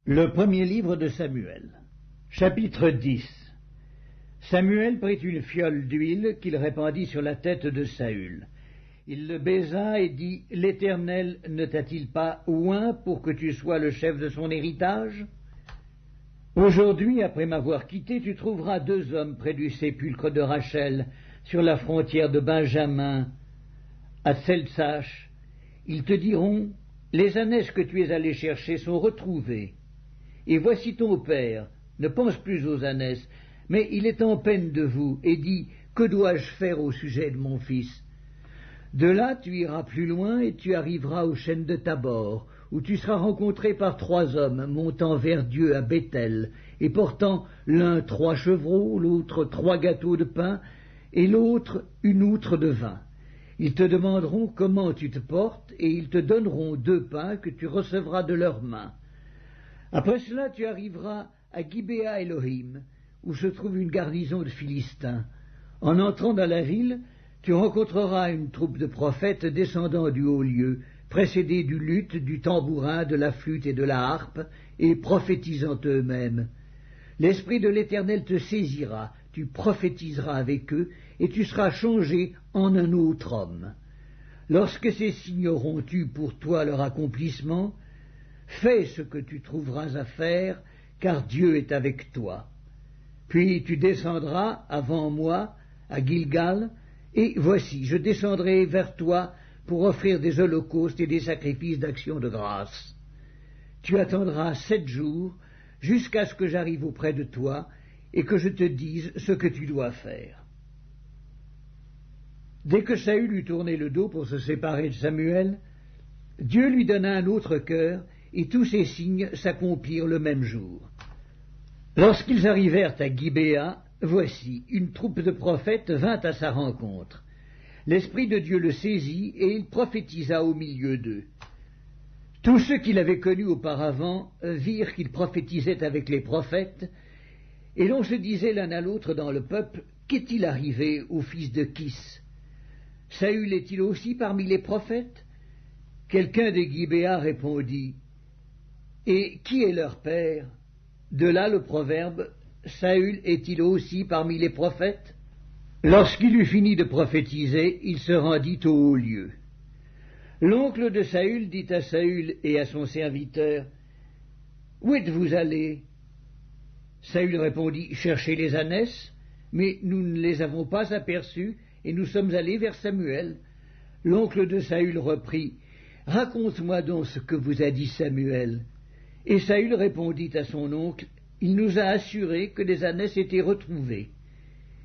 Le premier livre de Samuel. Chapitre 10. Samuel prit une fiole d'huile qu'il répandit sur la tête de Saül. Il le baisa et dit, « L'Éternel ne t'a-t-il pas oint pour que tu sois le chef de son héritage? Aujourd'hui, après m'avoir quitté, tu trouveras 2 hommes près du sépulcre de Rachel, sur la frontière de Benjamin, à Tseltsach. Ils te diront, « Les ânesses que tu es allé chercher sont retrouvées. Et voici ton père, ne pense plus aux ânesses, mais il est en peine de vous, et dit, « Que dois-je faire au sujet de mon fils ?» De là, tu iras plus loin, et tu arriveras aux chênes de Tabor, où tu seras rencontré par 3 hommes montant vers Dieu à Béthel, et portant l'un 3 chevreaux, l'autre 3 gâteaux de pain, et l'autre une outre de vin. Ils te demanderont comment tu te portes, et ils te donneront 2 pains que tu recevras de leurs mains. Après cela, tu arriveras à Gibéa Elohim, où se trouve une garnison de Philistins. En entrant dans la ville, tu rencontreras une troupe de prophètes descendant du haut lieu, précédés du luth, du tambourin, de la flûte et de la harpe, et prophétisant eux-mêmes. L'Esprit de l'Éternel te saisira, tu prophétiseras avec eux, et tu seras changé en un autre homme. Lorsque ces signes auront eu pour toi leur accomplissement, fais ce que tu trouveras à faire, car Dieu est avec toi. Puis tu descendras avant moi à Gilgal, et voici, je descendrai vers toi pour offrir des holocaustes et des sacrifices d'action de grâce. Tu attendras 7 jours, jusqu'à ce que j'arrive auprès de toi, et que je te dise ce que tu dois faire. » Dès que Saül eut tourné le dos pour se séparer de Samuel, Dieu lui donna un autre cœur, et tous ces signes s'accomplirent le même jour. Lorsqu'ils arrivèrent à Gibéa, voici, une troupe de prophètes vint à sa rencontre. L'Esprit de Dieu le saisit, et il prophétisa au milieu d'eux. Tous ceux qui l'avaient connu auparavant virent qu'il prophétisait avec les prophètes, et l'on se disait l'un à l'autre dans le peuple, « Qu'est-il arrivé au fils de Kis? Saül est-il aussi parmi les prophètes ?» Quelqu'un de Gibéa répondit, « Et qui est leur père ?» De là le proverbe, « Saül est-il aussi parmi les prophètes ?» Lorsqu'il eut fini de prophétiser, il se rendit au haut lieu. L'oncle de Saül dit à Saül et à son serviteur, « Où êtes-vous allés » Saül répondit, « Cherchez les ânesses, mais nous ne les avons pas aperçues, et nous sommes allés vers Samuel. » L'oncle de Saül reprit, « Raconte-moi donc ce que vous a dit Samuel. » Et Saül répondit à son oncle, « Il nous a assuré que les ânesses étaient retrouvées. »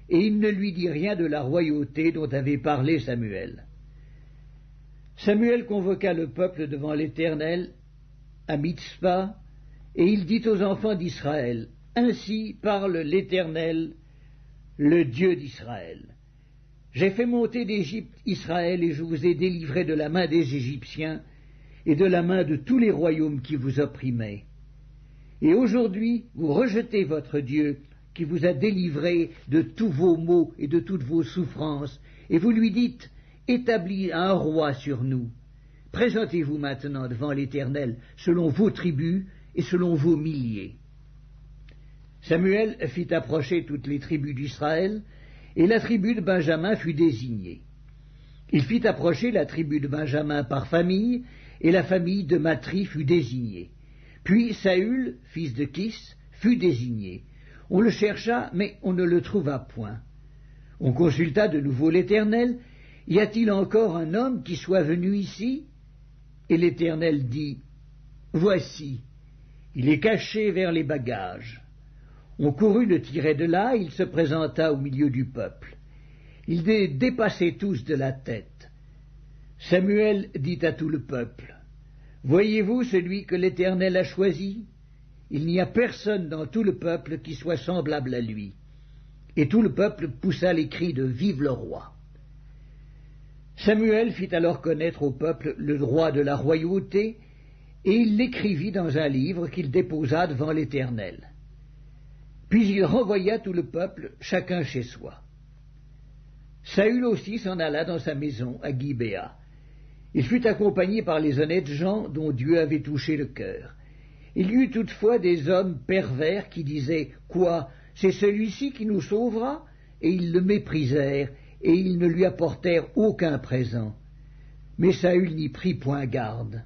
Et il ne lui dit rien de la royauté dont avait parlé Samuel. Samuel convoqua le peuple devant l'Éternel à Mitzpa, et il dit aux enfants d'Israël, « Ainsi parle l'Éternel, le Dieu d'Israël. J'ai fait monter d'Égypte Israël, et je vous ai délivré de la main des Égyptiens et de la main de tous les royaumes qui vous opprimaient. Et aujourd'hui, vous rejetez votre Dieu, qui vous a délivré de tous vos maux et de toutes vos souffrances, et vous lui dites, « Établis un roi sur nous. Présentez-vous maintenant devant l'Éternel, selon vos tribus et selon vos milliers. » Samuel fit approcher toutes les tribus d'Israël, et la tribu de Benjamin fut désignée. Il fit approcher la tribu de Benjamin par famille, et la famille de Matri fut désignée. Puis Saül, fils de Kis, fut désigné. On le chercha, mais on ne le trouva point. On consulta de nouveau l'Éternel. « Y a-t-il encore un homme qui soit venu ici ?» Et l'Éternel dit, « Voici, il est caché vers les bagages. » On courut le tirer de là, il se présenta au milieu du peuple. Ils dépassaient tous de la tête. Samuel dit à tout le peuple, « Voyez-vous celui que l'Éternel a choisi? Il n'y a personne dans tout le peuple qui soit semblable à lui. » Et tout le peuple poussa les cris de « Vive le roi !» Samuel fit alors connaître au peuple le droit de la royauté, et il l'écrivit dans un livre qu'il déposa devant l'Éternel. Puis il renvoya tout le peuple, chacun chez soi. Saül aussi s'en alla dans sa maison à Gibéa. Il fut accompagné par les honnêtes gens dont Dieu avait touché le cœur. Il y eut toutefois des hommes pervers qui disaient « Quoi, c'est celui-ci qui nous sauvera ?» Et ils le méprisèrent, et ils ne lui apportèrent aucun présent. Mais Saül n'y prit point garde.